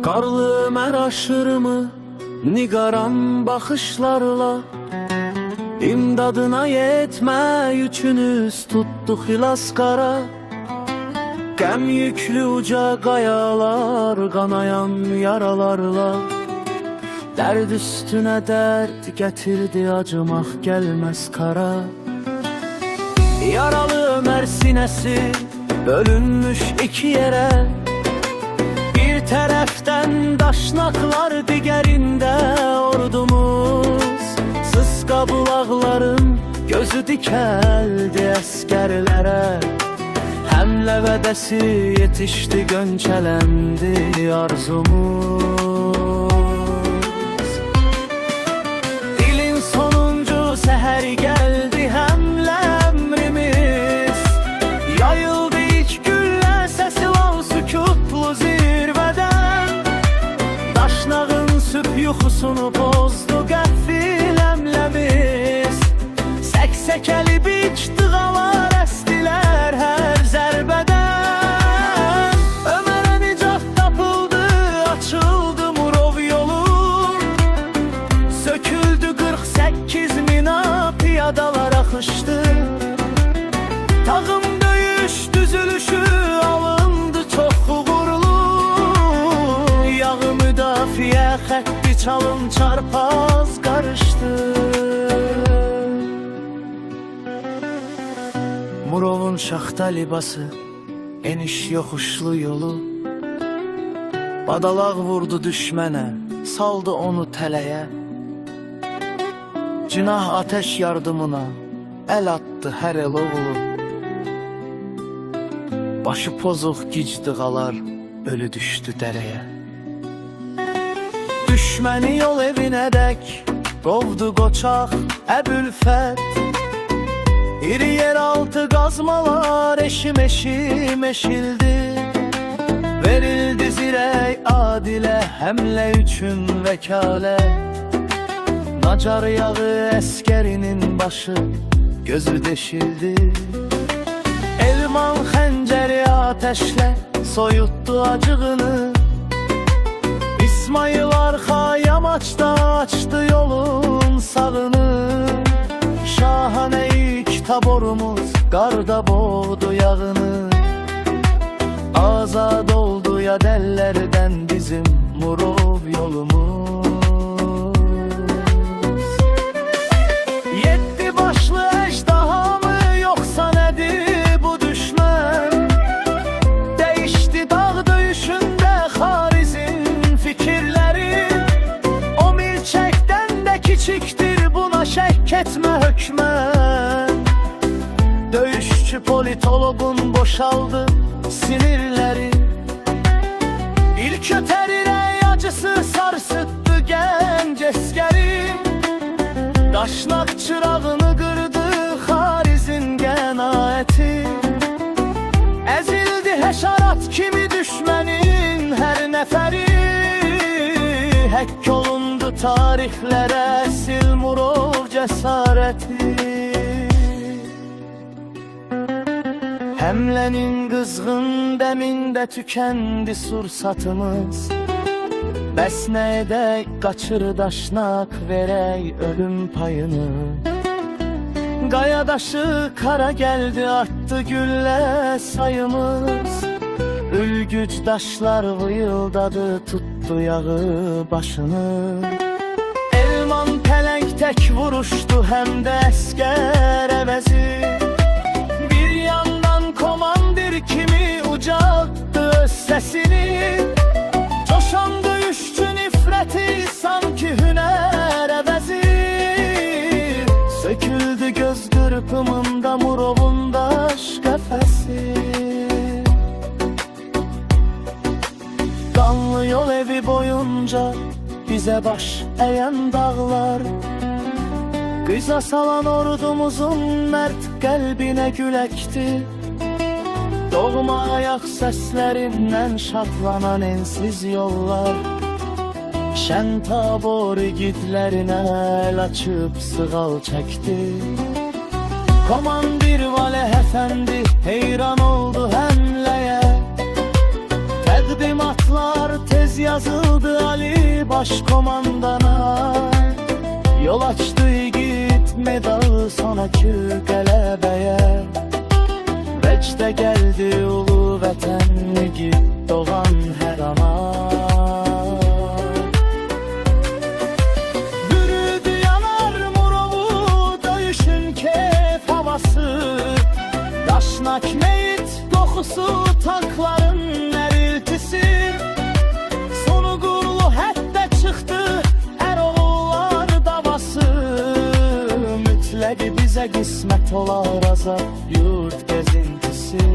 Karlı məraşırımı nigaran baxışlarla İmdadına yetmək üçün üz tutdu xilaskara. Qəm yüklü uca qayalar qanayan yaralarla Dərd üstünə dərd gətirdi, acımaq gəlməz kara. Yaralı Ömər sinəsi bölünmüş iki yerə, bir tərəfdən daşnaqlar, digərində ordumuz. Sısqa bulaqların gözü dikəldi əskərlərə, həmlə vədəsi yetişdi, gönçələndi arzumuz. İlin sonuncu səhəri gəldi, həmlə əmrimiz. Yayıldı ilk güllə səsi lan sükutlu zirvədən. Daşnağın sübh yuxusunu pozdu qəfil əmləmiz. Səksəkəli biç dığalar əstilər hər zərbədən. Ömərə nicat tapıldı, açıldı Murov yolu. Söküldü 48 mina, piyadalar axışdı. Tağım döyüş düzülüşü alındı çox uğurlu. Yağı müdafiə xətti çalım çarpaz qarışdı. Murovun şaxta libası, eniş yoxuşlu yolu. Badalaq vurdu düşmənə, saldı onu tələyə. Cinah ateş yardımına əl attı hər el oğlu. Başı pozuq gic dığalar ölü düşdü dərəyə. Düşməni yol evinə dək qovdu qoçaq Əbülfət. İri yeraltı qazmalar eşim eşildi. Verildi zirək adilə, həmlə üçün vəkalət. Nacar yağı əskərinin başı gözü deşildi. Elman xəncəri ateşlə soyutdu acığını. İsmail arxa yamaçda açdı yolun sağını. Şahanə ilk taborumuz qarda boğdu yağını. Azad oldu ya dəllərdən bizim Murov yolumuz. Yeddi başlı əjdaha mı yoxsa nədir bu düşmən? Dəyişdi dağ döyüşündə Xarizin fikirləri. O milçəkdən də kiçikdir, buna şək etmə hökmən. Döyüşçü politologun boşaldı sinirləri. İlk ötər ürək acısı sarsıtdı gənc əskəri. Daşnaq çırağını qırdı Xarizin qənaəti. Əzildi həşarat kimi düşmənin hər nəfəri. Həkk olundu tarixlərə sil Murov cəsarəti. Həmlənin qızğın dəmində tükəndi sursatımız. Bəs nə edək, qaçır daşnaq, verək ölüm payını. Qayadaşı kara gəldi, artdı güllə sayımız. Ülgüc daşlar vıyıldadı, tutdu yağı başını. Elman pələng tək vuruşdu, həm də əskər əvəzi. Bir yandan komandir kimi ucaltdı öz səsini. Coşan döyüşçü nifrəti sanki hünər əvəzi. Söküldü göz qırpımında Murovun daş qəfəsi. Qanlı yol evi boyunca bizə baş əyən dağlar. Qıza salan ordumuzun mərd qəlbinə güləkdi. Doğma ayaq səslərindən şadlanan ensiz yollar. Şən tabor igidlərinə əl açıb sığal çəkdi. Komandir Valeh Əfəndi heyran oldu həmləyə. Təqdimatlar tez yazıldı Ali başkomandana. Yol açtı yiğit medalı sonraki qələbəyə. Vəcdə gəldi ulu vətən, yiğit doğan hər ana. Bürüdü yanar Murovu döyüşün keyf havası. Daşnak meyit qoxusu, tankların nəriltisi. Sonu qurlu hətta çıxdı Əroğullar davası. Mütləq bizə qismət olar azad yurt gezintisi.